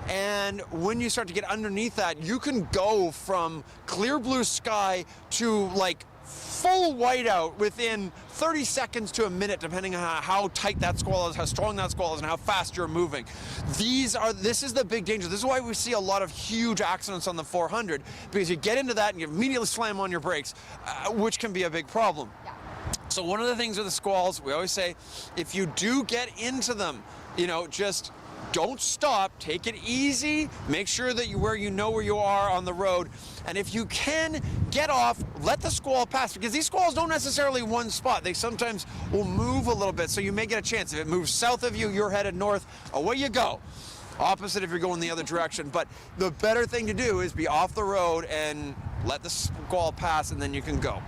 And when you start to get underneath that, you can go from clear blue sky to like full whiteout within 30 seconds to a minute, depending on how tight that squall is, how strong that squall is, and how fast you're moving. This is the big danger. This is why we see a lot of huge accidents on the 400, because you get into that and you immediately slam on your brakes, which can be a big problem. So one of the things with the squalls, we always say, if you do get into them, you know, just don't stop, take it easy, make sure that where you are on the road, and if you can, get off, let the squall pass, because these squalls don't necessarily one spot. They sometimes will move a little bit, so you may get a chance. If it moves south of you, you're headed north, away you go. Opposite if you're going the other direction. But the better thing to do is be off the road and let the squall pass, and then you can go.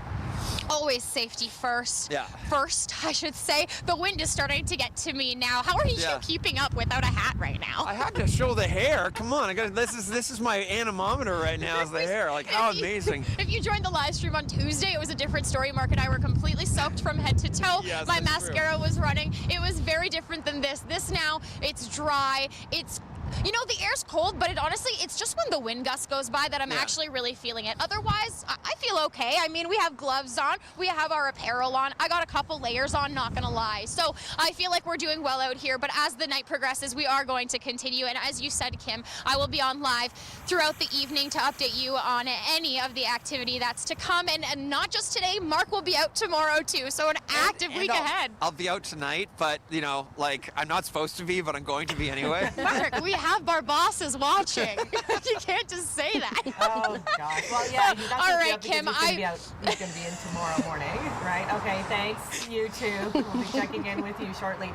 Always safety first. Yeah. First, I should say. The wind is starting to get to me now. How are you keeping up without a hat right now? I had to show the hair. Come on, this is my anemometer right now. Is the hair? Like, how amazing! If you joined the live stream on Tuesday, it was a different story. Mark and I were completely soaked from head to toe. Yes, my that's mascara was running. It was very different than this. This now, it's dry. It's You know, the air's cold, but it's just when the wind gust goes by that I'm actually really feeling it. Otherwise, I feel okay. I mean, we have gloves on, we have our apparel on. I got a couple layers on, not gonna lie. So I feel like we're doing well out here, but as the night progresses, we are going to continue. And as you said, Kim, I will be on live throughout the evening to update you on any of the activity that's to come. And not just today, Mark will be out tomorrow too. So an active week ahead. I'll be out tonight, but you know, like I'm not supposed to be, but I'm going to be anyway. Mark, we have our bosses watching. You can't just say that. Oh, gosh. Well, yeah, that's all right, Kim. He's going to be in tomorrow morning, right? Okay, thanks. You too. We'll be checking in with you shortly.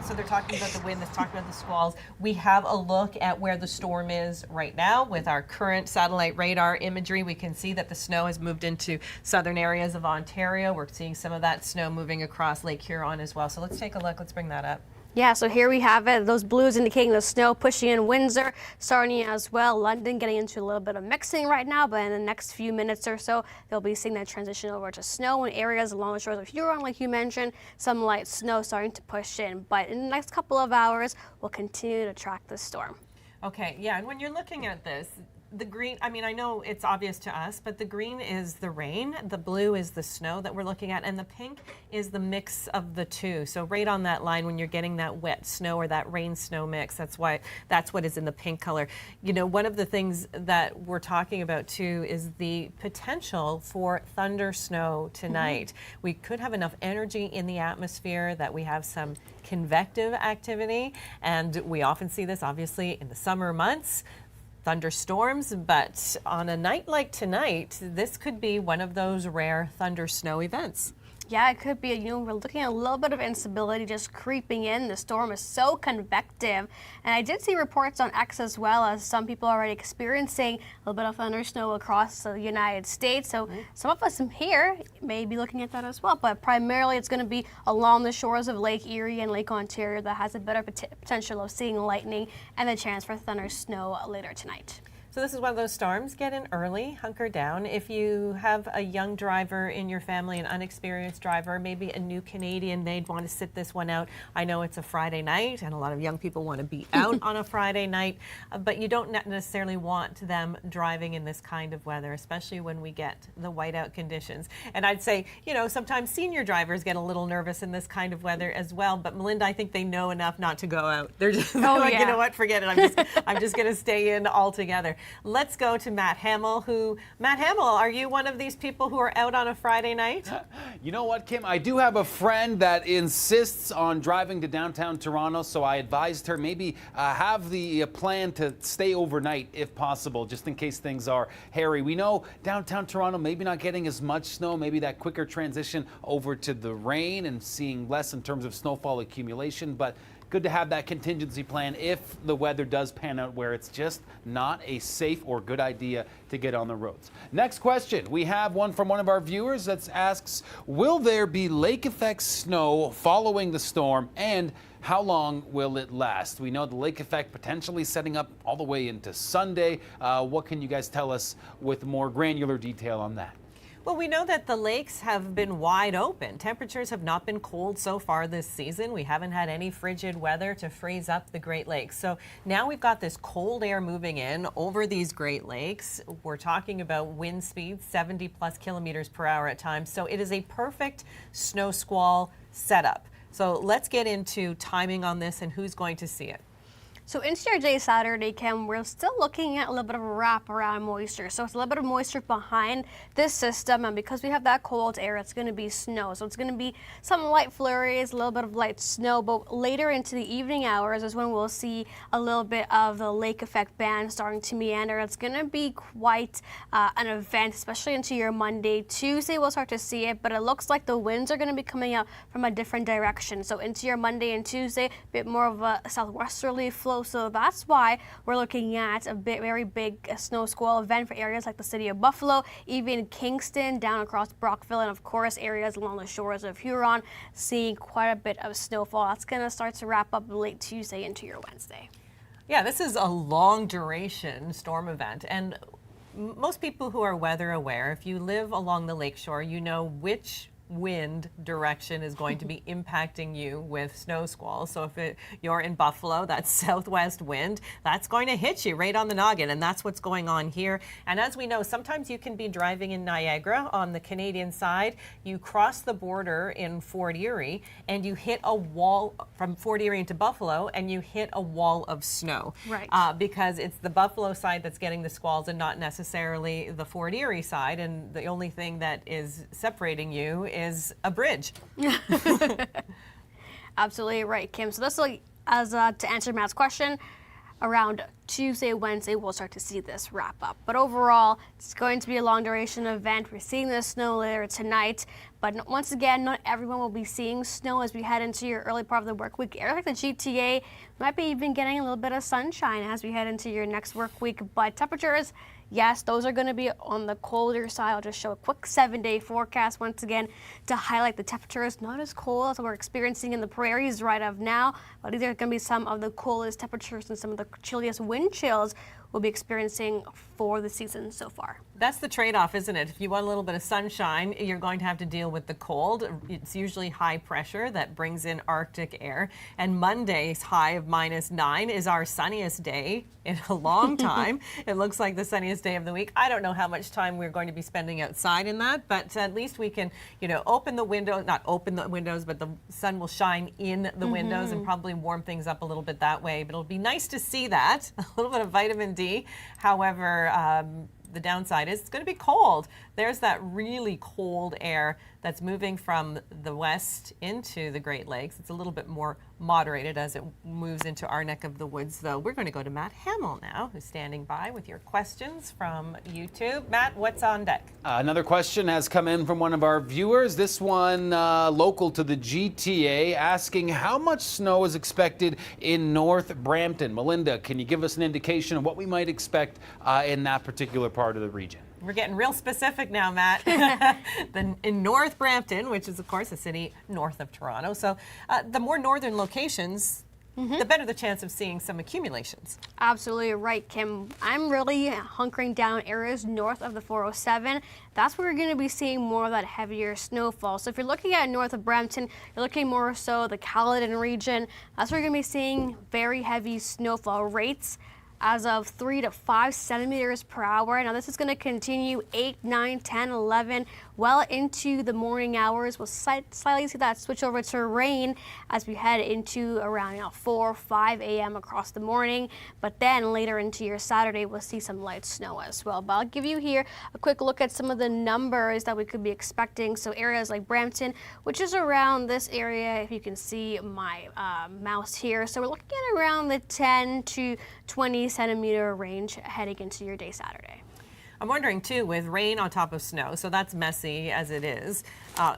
So they're talking about the wind, they're talking about the squalls. We have a look at where the storm is right now with our current satellite radar imagery. We can see that the snow has moved into southern areas of Ontario. We're seeing some of that snow moving across Lake Huron as well. So let's take a look. Let's bring that up. Yeah, so here we have it. Those blues indicating the snow pushing in Windsor, Sarnia as well. London getting into a little bit of mixing right now, but in the next few minutes or so, they'll be seeing that transition over to snow in areas along the shores of Huron, like you mentioned. Some light snow starting to push in, but in the next couple of hours, we'll continue to track the storm. Okay, yeah, and when you're looking at this, the green, I mean, I know it's obvious to us, but the green is the rain, the blue is the snow that we're looking at, and the pink is the mix of the two. So right on that line, when you're getting that wet snow or that rain-snow mix, that's what is in the pink color. You know, one of the things that we're talking about too is the potential for thunder snow tonight. We could have enough energy in the atmosphere that we have some convective activity, and we often see this obviously in the summer months. Thunderstorms, but on a night like tonight, this could be one of those rare thunder snow events. Yeah, it could be. You know, we're looking at a little bit of instability just creeping in. The storm is so convective. And I did see reports on X as well as some people are already experiencing a little bit of thunder snow across the United States. So some of us here may be looking at that as well. But primarily it's going to be along the shores of Lake Erie and Lake Ontario that has a better potential of seeing lightning and the chance for thunder snow later tonight. So this is one of those storms. Get in early, hunker down. If you have a young driver in your family, an unexperienced driver, maybe a new Canadian, they'd want to sit this one out. I know it's a Friday night, and a lot of young people want to be out on a Friday night, but you don't necessarily want them driving in this kind of weather, especially when we get the whiteout conditions. And I'd say, you know, sometimes senior drivers get a little nervous in this kind of weather as well, but Melinda, I think they know enough not to go out. They're just like, you know what, forget it. I'm just going to stay in altogether. Let's go to Matt Hamill, Matt Hamill, are you one of these people who are out on a Friday night? You know what, Kim? I do have a friend that insists on driving to downtown Toronto, so I advised her maybe have the plan to stay overnight if possible, just in case things are hairy. We know downtown Toronto maybe not getting as much snow, maybe that quicker transition over to the rain and seeing less in terms of snowfall accumulation, but good to have that contingency plan if the weather does pan out where it's just not a safe or good idea to get on the roads. Next question. We have one from one of our viewers that asks, will there be lake effect snow following the storm, and how long will it last? We know the lake effect potentially setting up all the way into Sunday. What can you guys tell us with more granular detail on that? Well, we know that the lakes have been wide open. Temperatures have not been cold so far this season. We haven't had any frigid weather to freeze up the Great Lakes. So now we've got this cold air moving in over these Great Lakes. We're talking about wind speeds 70 plus kilometers per hour at times. So it is a perfect snow squall setup. So let's get into timing on this and who's going to see it. So into your day Saturday, Kim, we're still looking at a little bit of wraparound moisture. So it's a little bit of moisture behind this system, and because we have that cold air, it's going to be snow. So it's going to be some light flurries, a little bit of light snow, but later into the evening hours is when we'll see a little bit of the lake effect band starting to meander. It's going to be quite an event, especially into your Monday. Tuesday, we'll start to see it, but it looks like the winds are going to be coming out from a different direction. So into your Monday and Tuesday, a bit more of a southwesterly flow. So that's why we're looking at a very big snow squall event for areas like the city of Buffalo, even Kingston, down across Brockville, and of course areas along the shores of Huron, seeing quite a bit of snowfall. That's going to start to wrap up late Tuesday into your Wednesday. Yeah, this is a long duration storm event, and most people who are weather aware, if you live along the lakeshore, you know which wind direction is going to be impacting you with snow squalls. So if you're in Buffalo, that southwest wind, that's going to hit you right on the noggin, and that's what's going on here. And as we know, sometimes you can be driving in Niagara on the Canadian side, you cross the border in Fort Erie, and you hit a wall from Fort Erie into Buffalo, and you hit a wall of snow. Right. Because it's the Buffalo side that's getting the squalls and not necessarily the Fort Erie side, and the only thing that is separating you is a bridge. Absolutely right, Kim. So this will, to answer Matt's question, around Tuesday, Wednesday, we'll start to see this wrap up. But overall, it's going to be a long duration event. We're seeing the snow later tonight. But once again, not everyone will be seeing snow as we head into your early part of the work week. Areas like the GTA might be even getting a little bit of sunshine as we head into your next work week. But temperatures, yes, those are going to be on the colder side. I'll just show a quick 7-day forecast once again to highlight the temperatures not as cold as we're experiencing in the prairies right of now, but these are going to be some of the coldest temperatures and some of the chilliest wind chills we'll be experiencing for the season so far. That's the trade-off, isn't it? If you want a little bit of sunshine, you're going to have to deal with the cold. It's usually high pressure that brings in Arctic air. And Monday's high of -9 is our sunniest day in a long time. It looks like the sunniest day of the week. I don't know how much time we're going to be spending outside in that, but at least we can, open the window, not open the windows, but the sun will shine in the windows and probably warm things up a little bit that way. But it'll be nice to see that, a little bit of vitamin D. However, the downside is it's going to be cold. There's that really cold air that's moving from the west into the Great Lakes. It's a little bit more moderated as it moves into our neck of the woods, though. We're going to go to Matt Hamill now, who's standing by with your questions from YouTube. Matt, what's on deck? Another question has come in from one of our viewers. This one local to the GTA, asking how much snow is expected in North Brampton. Melinda, can you give us an indication of what we might expect in that particular part of the region? We're getting real specific now, Matt. In North Brampton, which is, of course, a city north of Toronto. So the more northern locations, the better the chance of seeing some accumulations. Absolutely right, Kim. I'm really hunkering down areas north of the 407. That's where we're going to be seeing more of that heavier snowfall. So if you're looking at north of Brampton, you're looking more so the Caledon region. That's where you're going to be seeing very heavy snowfall rates as of 3 to 5 centimeters per hour. Now this is going to continue 8, 9, 10, 11, well into the morning hours. We'll slightly see that switch over to rain as we head into around 4, 5 a.m. across the morning. But then later into your Saturday, we'll see some light snow as well. But I'll give you here a quick look at some of the numbers that we could be expecting. So areas like Brampton, which is around this area, if you can see my mouse here. So we're looking at around the 10 to 20 centimeter range heading into your day Saturday. I'm wondering too, with rain on top of snow, so that's messy as it is,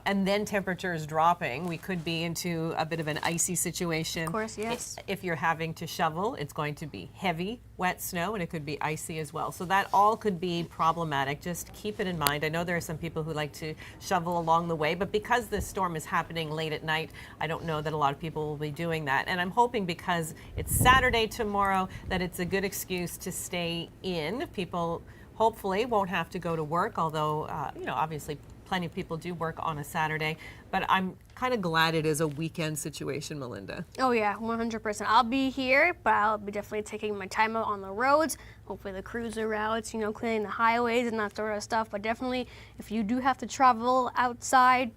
and then temperatures dropping, we could be into a bit of an icy situation. Of course, yes. If you're having to shovel, it's going to be heavy, wet snow, and it could be icy as well. So that all could be problematic. Just keep it in mind. I know there are some people who like to shovel along the way, but because this storm is happening late at night, I don't know that a lot of people will be doing that. And I'm hoping because it's Saturday tomorrow that it's a good excuse to stay in. People hopefully won't have to go to work, although, obviously plenty of people do work on a Saturday. But I'm kind of glad it is a weekend situation, Melinda. Oh yeah, 100%. I'll be here, but I'll be definitely taking my time out on the roads. Hopefully the cruiser routes, cleaning the highways and that sort of stuff. But definitely, if you do have to travel outside,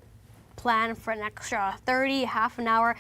plan for an extra 30, half an hour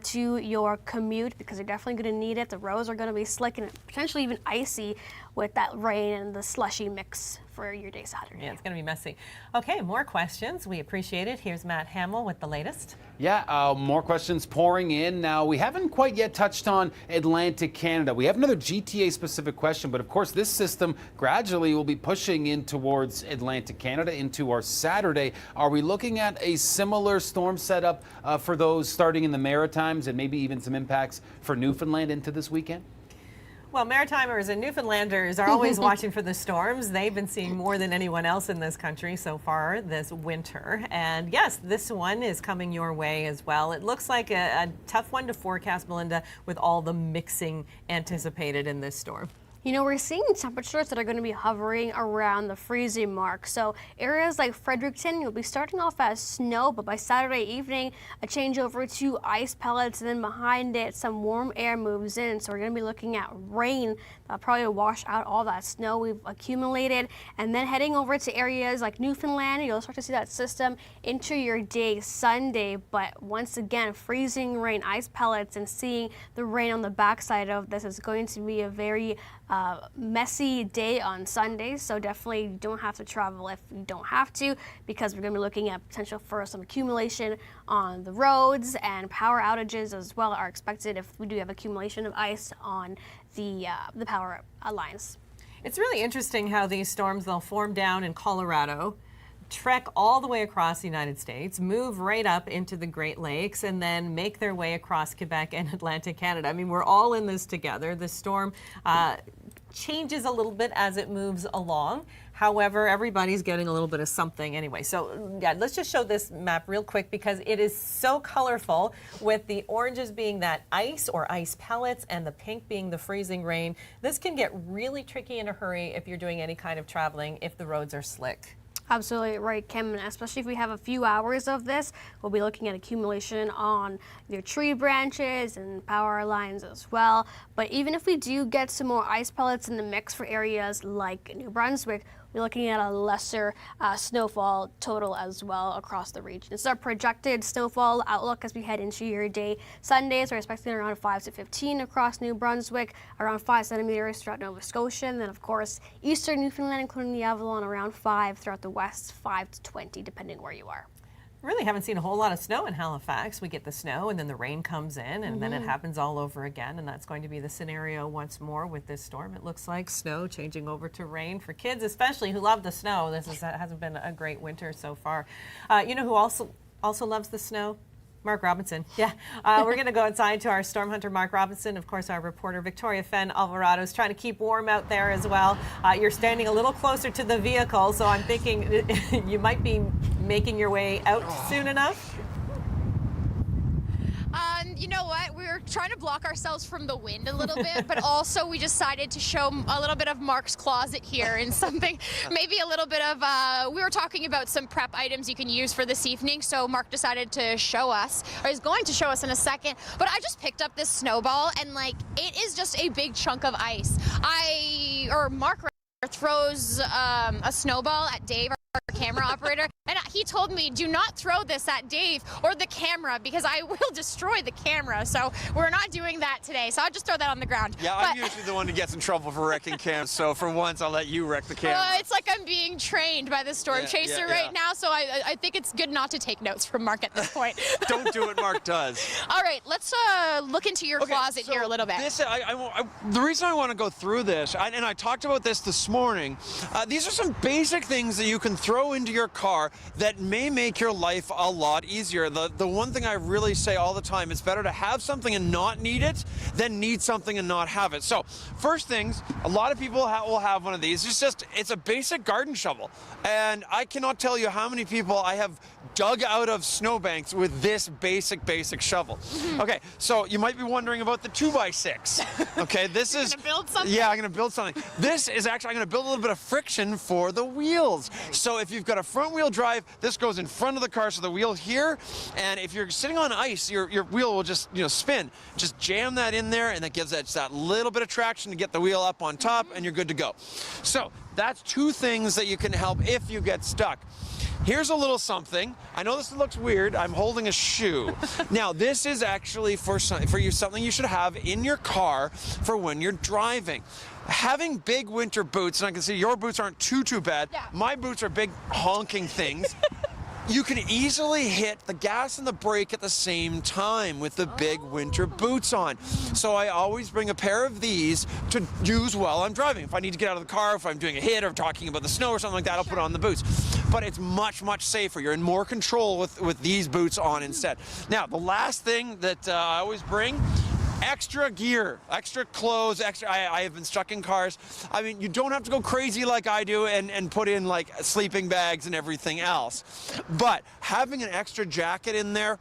to your commute, because you're definitely going to need it. The roads are going to be slick and potentially even icy with that rain and the slushy mix for your day Saturday. Yeah, it's going to be messy. Okay, more questions. We appreciate it. Here's Matt Hamill with the latest. Yeah, more questions pouring in. Now, we haven't quite yet touched on Atlantic Canada. We have another GTA-specific question, but of course, this system gradually will be pushing in towards Atlantic Canada into our Saturday. Are we looking at a similar storm setup for those starting in the Maritimes and maybe even some impacts for Newfoundland into this weekend? Well, Maritimers and Newfoundlanders are always watching for the storms. They've been seeing more than anyone else in this country so far this winter. And yes, this one is coming your way as well. It looks like a tough one to forecast, Melinda, with all the mixing anticipated in this storm. You know, we're seeing temperatures that are going to be hovering around the freezing mark. So areas like Fredericton, you'll be starting off as snow, but by Saturday evening, a change over to ice pellets, and then behind it, some warm air moves in. So we're going to be looking at rain that'll probably wash out all that snow we've accumulated. And then heading over to areas like Newfoundland, you'll start to see that system into your day Sunday. But once again, freezing rain, ice pellets, and seeing the rain on the backside of this is going to be a very messy day on Sunday, so definitely you don't have to travel if you don't have to, because we're going to be looking at potential for some accumulation on the roads, and power outages as well are expected if we do have accumulation of ice on the power lines. It's really interesting how these storms, they'll form down in Colorado, trek all the way across the United States, move right up into the Great Lakes, and then make their way across Quebec and Atlantic Canada. I mean, we're all in this together. The storm changes a little bit as it moves along. However, everybody's getting a little bit of something anyway. So yeah, let's just show this map real quick because it is so colorful, with the oranges being that ice or ice pellets and the pink being the freezing rain. This can get really tricky in a hurry if you're doing any kind of traveling if the roads are slick. Absolutely right, Kim, and especially if we have a few hours of this, we'll be looking at accumulation on your tree branches and power lines as well. But even if we do get some more ice pellets in the mix for areas like New Brunswick, we're looking at a lesser snowfall total as well across the region. This is our projected snowfall outlook as we head into your day. Sundays, we're expecting around 5 to 15 across New Brunswick, around 5 centimeters throughout Nova Scotia, and then of course eastern Newfoundland, including the Avalon, around 5 throughout the west, 5 to 20 depending where you are. Really haven't seen a whole lot of snow in Halifax. We get the snow and then the rain comes in and then it happens all over again, and that's going to be the scenario once more with this storm. It looks like snow changing over to rain for kids, especially who love the snow. This hasn't been a great winter so far. You know who also loves the snow? Mark Robinson. Yeah, we're going to go inside to our storm hunter, Mark Robinson. Of course, our reporter, Victoria Fenn Alvarado, is trying to keep warm out there as well. You're standing a little closer to the vehicle, so I'm thinking you might be making your way out soon enough. You know what? We were trying to block ourselves from the wind a little bit, but also we decided to show a little bit of Mark's closet here and something, maybe a little bit of, we were talking about some prep items you can use for this evening, so Mark decided to show us, or he's going to show us in a second, but I just picked up this snowball and like, it is just a big chunk of ice. Mark throws a snowball at Dave, our camera operator, and he told me, do not throw this at Dave or the camera because I will destroy the camera. So we're not doing that today. So I'll just throw that on the ground. Yeah, I'm usually the one who gets in trouble for wrecking cams. So for once, I'll let you wreck the camera. It's like I'm being trained by the storm chaser right now. So I think it's good not to take notes from Mark at this point. Don't do what Mark does. All right, let's look into your closet here a little bit. The reason I want to go through this, and I talked about this morning, these are some basic things that you can throw into your car that may make your life a lot easier. The one thing I really say all the time, it's better to have something and not need it than need something and not have it. So first things, a lot of people will have one of these. It's a basic garden shovel. And I cannot tell you how many people I have dug out of snowbanks with this basic shovel. Okay, so you might be wondering about the 2x6. Okay, this is... Gonna build something? Yeah, I'm gonna build something. This is actually, I'm gonna build a little bit of friction for the wheels. So if you've got a front wheel drive, this goes in front of the car, so the wheel here, and if you're sitting on ice, your wheel will just, spin. Just jam that in there, and that gives that little bit of traction to get the wheel up on top, and you're good to go. So that's two things that you can help if you get stuck. Here's a little something. I know this looks weird. I'm holding a shoe. Now, this is actually for you something you should have in your car for when you're driving. Having big winter boots, and I can see your boots aren't too bad. Yeah. My boots are big honking things. You can easily hit the gas and the brake at the same time with the big winter boots on. So I always bring a pair of these to use while I'm driving. If I need to get out of the car, if I'm doing a hit or talking about the snow or something like that, I'll put on the boots. But it's much safer. You're in more control with these boots on instead. Now, the last thing that I always bring, extra gear, extra clothes, I have been stuck in cars. I mean, you don't have to go crazy like I do and put in like sleeping bags and everything else. But having an extra jacket in there,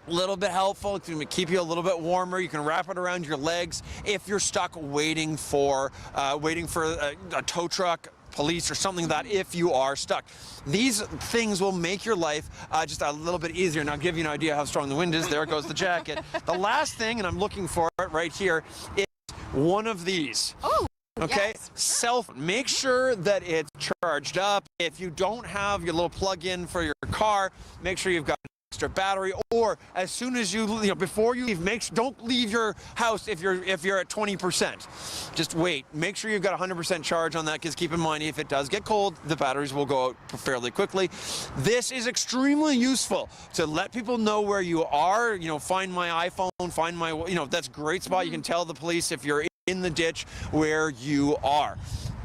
a little bit helpful. It's going to keep you a little bit warmer. You can wrap it around your legs if you're stuck waiting for a tow truck, police, or something like that. If you are stuck, these things will make your life just a little bit easier. And I'll give you an idea how strong the wind is. There goes the jacket. The last thing, and I'm looking for it right here, is one of these. Oh. Okay, Yes. Make sure that it's charged up. If you don't have your little plug-in for your car, make sure you've got an extra battery. Or as soon as before you leave, don't leave your house if you're at 20%. Just wait. Make sure you've got 100% charge on that, because keep in mind, if it does get cold, the batteries will go out fairly quickly. This is extremely useful to let people know where you are. Find my iPhone, find my, that's a great spot. You can tell the police if you're in the ditch where you are.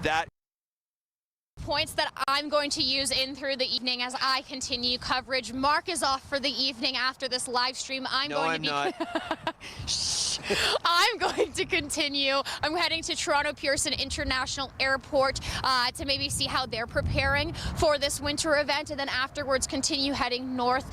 That points that I'm going to use in through the evening as I continue coverage. Mark is off for the evening after this live stream. I'm going to continue. I'm heading to Toronto Pearson International Airport to maybe see how they're preparing for this winter event, and then afterwards continue heading north.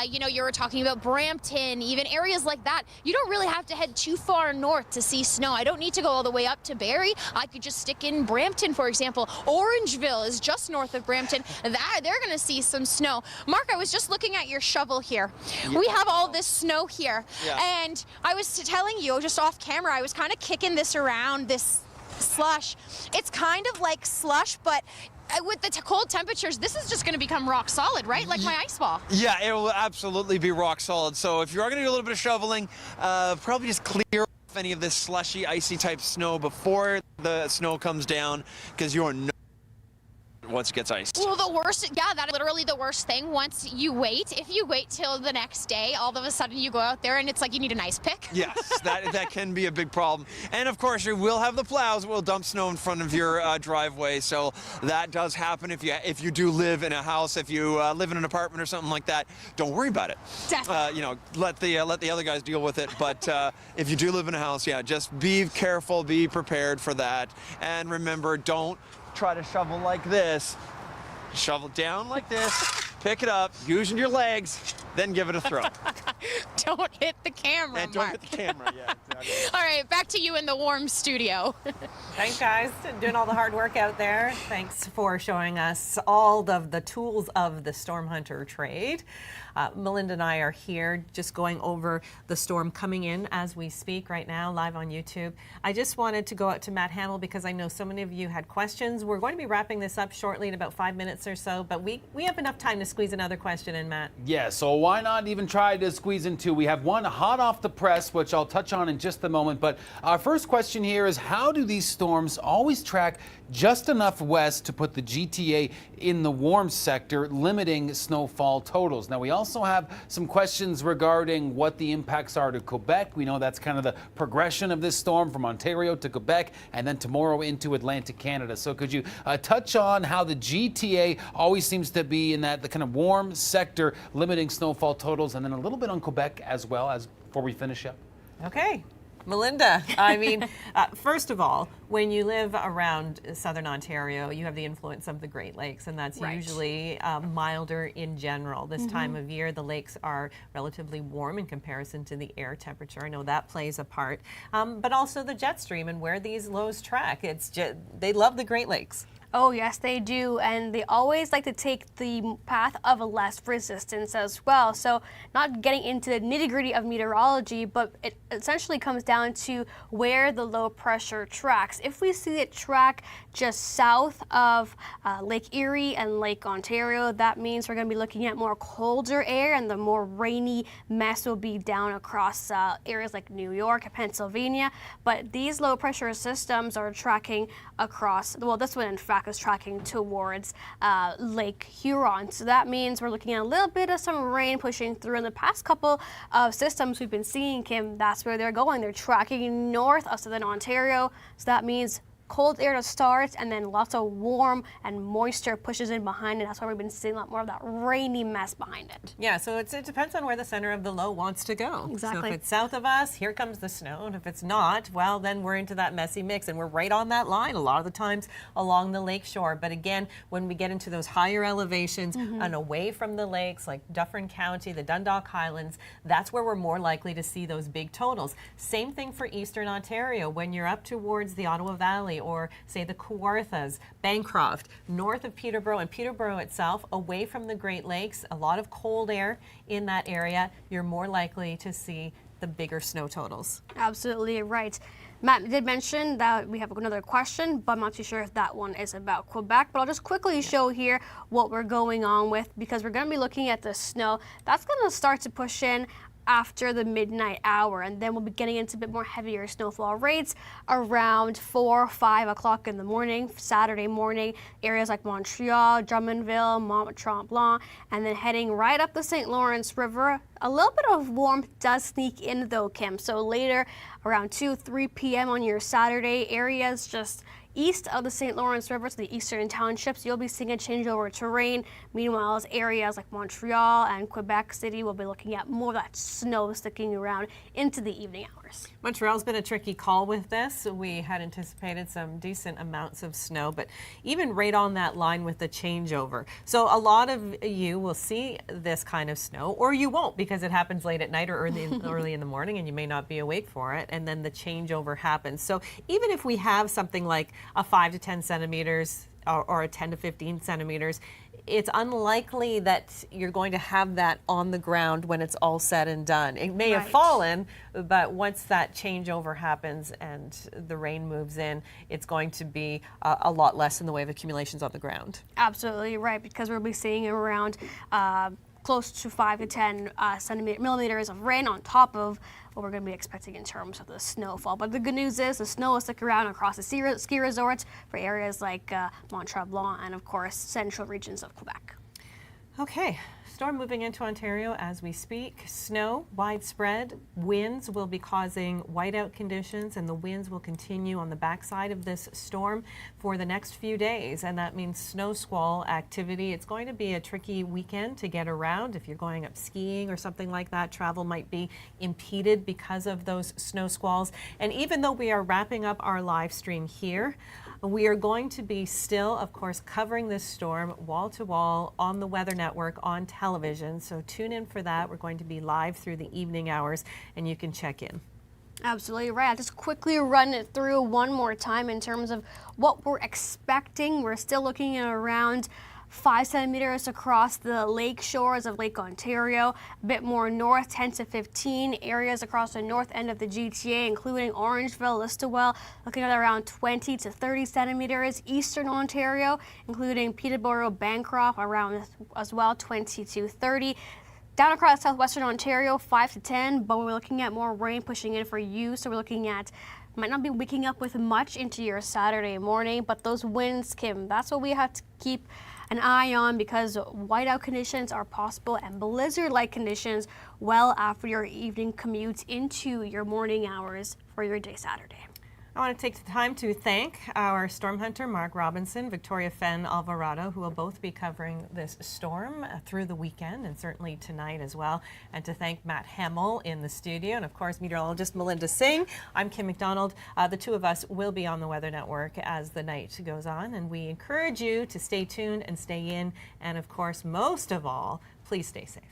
You were talking about Brampton, even areas like that. You don't really have to head too far north to see snow. I don't need to go all the way up to Barrie. I could just stick in Brampton, for example. Orangeville is just north of Brampton. They're going to see some snow. Mark, I was just looking at your shovel here. Yeah. We have all this snow here. Yeah. And I was telling you just off camera, I was kind of kicking this around, this slush. It's kind of like slush, but with the cold temperatures, this is just going to become rock solid, right? Like my ice ball. Yeah, it will absolutely be rock solid. So if you are going to do a little bit of shoveling, probably just clear off any of this slushy, icy type snow before the snow comes down, because you are not once it gets iced. Well, the worst, that's literally the worst thing. Once you wait, if you wait till the next day, all of a sudden you go out there and it's like you need an ice pick. Yes, that can be a big problem. And of course, you will have the plows that will dump snow in front of your driveway. So that does happen if you do live in a house, if you live in an apartment or something like that. Don't worry about it. Definitely. Let the other guys deal with it. But if you do live in a house, just be careful, be prepared for that, and remember, don't try to shovel like this. Shovel down like this, pick it up, using your legs, then give it a throw. Don't hit the camera, and don't hit the camera, yeah, exactly. All right, back to you in the warm studio. Thanks, guys, doing all the hard work out there. Thanks for showing us all of the tools of the storm hunter trade. Melinda and I are here just going over the storm coming in as we speak right now, live on YouTube. I just wanted to go out to Matt Hamill because I know so many of you had questions. We're going to be wrapping this up shortly in about 5 minutes or so, but we have enough time to squeeze another question in, Matt. Yeah, so why not even try to squeeze in two? We have one hot off the press, which I'll touch on in just a moment, but our first question here is, how do these storms always track just enough west to put the GTA in the warm sector, limiting snowfall totals? Now, we also have some questions regarding what the impacts are to Quebec. We know that's kind of the progression of this storm from Ontario to Quebec and then tomorrow into Atlantic Canada. So could you touch on how the GTA always seems to be in the kind of warm sector, limiting snowfall totals, and then a little bit on Quebec as well, as before we finish up? Okay. Melinda, I mean, first of all, when you live around southern Ontario, you have the influence of the Great Lakes, and that's usually milder in general. This time of year, the lakes are relatively warm in comparison to the air temperature. I know that plays a part, but also the jet stream and where these lows track. It's just, they love the Great Lakes. Oh, yes, they do. And they always like to take the path of less resistance as well. So not getting into the nitty-gritty of meteorology, but it essentially comes down to where the low pressure tracks. If we see it track just south of Lake Erie and Lake Ontario, that means we're going to be looking at more colder air, and the more rainy mess will be down across areas like New York and Pennsylvania. But these low pressure systems are tracking across, well, this one in fact is tracking towards Lake Huron. So that means we're looking at a little bit of some rain pushing through. In the past couple of systems we've been seeing, Kim, that's where they're going. They're tracking north of southern Ontario. So that means cold air to start, and then lots of warm and moisture pushes in behind it. That's why we've been seeing a lot more of that rainy mess behind it. Yeah, so it depends on where the center of the low wants to go. Exactly. So if it's south of us, here comes the snow. And if it's not, well, then we're into that messy mix. And we're right on that line a lot of the times along the lake shore. But again, when we get into those higher elevations and away from the lakes, like Dufferin County, the Dundalk Highlands, that's where we're more likely to see those big totals. Same thing for Eastern Ontario. When you're up towards the Ottawa Valley, or say the Kawarthas, Bancroft, north of Peterborough, and Peterborough itself, away from the Great Lakes, a lot of cold air in that area, you're more likely to see the bigger snow totals. Absolutely right. Matt did mention that we have another question, but I'm not too sure if that one is about Quebec. But I'll just quickly show here what we're going on with, because we're going to be looking at the snow. That's going to start to push in after the midnight hour, and then we'll be getting into a bit more heavier snowfall rates around 4 or 5 o'clock in the morning, Saturday morning, areas like Montreal, Drummondville, Mont-Tremblant, and then heading right up the St. Lawrence River. A little bit of warmth does sneak in though, Kim. So later, around 2-3 p.m. on your Saturday, areas just east of the St. Lawrence River to the eastern townships, you'll be seeing a changeover to rain. Meanwhile, as areas like Montreal and Quebec City will be looking at more of that snow sticking around into the evening hours. Montreal's been a tricky call with this. We had anticipated some decent amounts of snow, but even right on that line with the changeover. So a lot of you will see this kind of snow, or you won't, because it happens late at night or early in the morning, and you may not be awake for it, and then the changeover happens. So even if we have something like a 5 to 10 centimeters or a 10 to 15 centimeters, it's unlikely that you're going to have that on the ground when it's all said and done. It may have fallen, but once that changeover happens and the rain moves in, it's going to be a lot less in the way of accumulations on the ground. Absolutely right, because we'll be seeing around close to 5 to 10 millimeters of rain on top of what we're going to be expecting in terms of the snowfall. But the good news is the snow will stick around across the ski resorts for areas like Mont-Tremblant and, of course, central regions of Quebec. Okay, storm moving into Ontario as we speak. Snow widespread. Winds will be causing whiteout conditions, and the winds will continue on the backside of this storm for the next few days, and that means snow squall activity. It's going to be a tricky weekend to get around. If you're going up skiing or something like that, travel might be impeded because of those snow squalls. And even though we are wrapping up our live stream here, we are going to be still, of course, covering this storm wall to wall on the Weather Network on television. So tune in for that. We're going to be live through the evening hours, and you can check in. Absolutely right. I'll just quickly run it through one more time in terms of what we're expecting. We're still looking at around 5 centimeters across the lake shores of Lake Ontario, a bit more north, 10 to 15 areas across the north end of the GTA, including Orangeville, Listowel, looking at around 20 to 30 centimeters. Eastern Ontario, including Peterborough, Bancroft, around as well, 20 to 30. Down across southwestern Ontario, 5 to 10, but we're looking at more rain pushing in for you, so we're looking at might not be waking up with much into your Saturday morning, but those winds, Kim, that's what we have to keep an eye on, because whiteout conditions are possible and blizzard-like conditions well after your evening commute into your morning hours for your day Saturday. I want to take the time to thank our storm hunter, Mark Robinson, Victoria Fenn Alvarado, who will both be covering this storm through the weekend and certainly tonight as well. And to thank Matt Hemmel in the studio, and of course, meteorologist Melinda Singh. I'm Kim MacDonald. The two of us will be on the Weather Network as the night goes on, and we encourage you to stay tuned and stay in. And of course, most of all, please stay safe.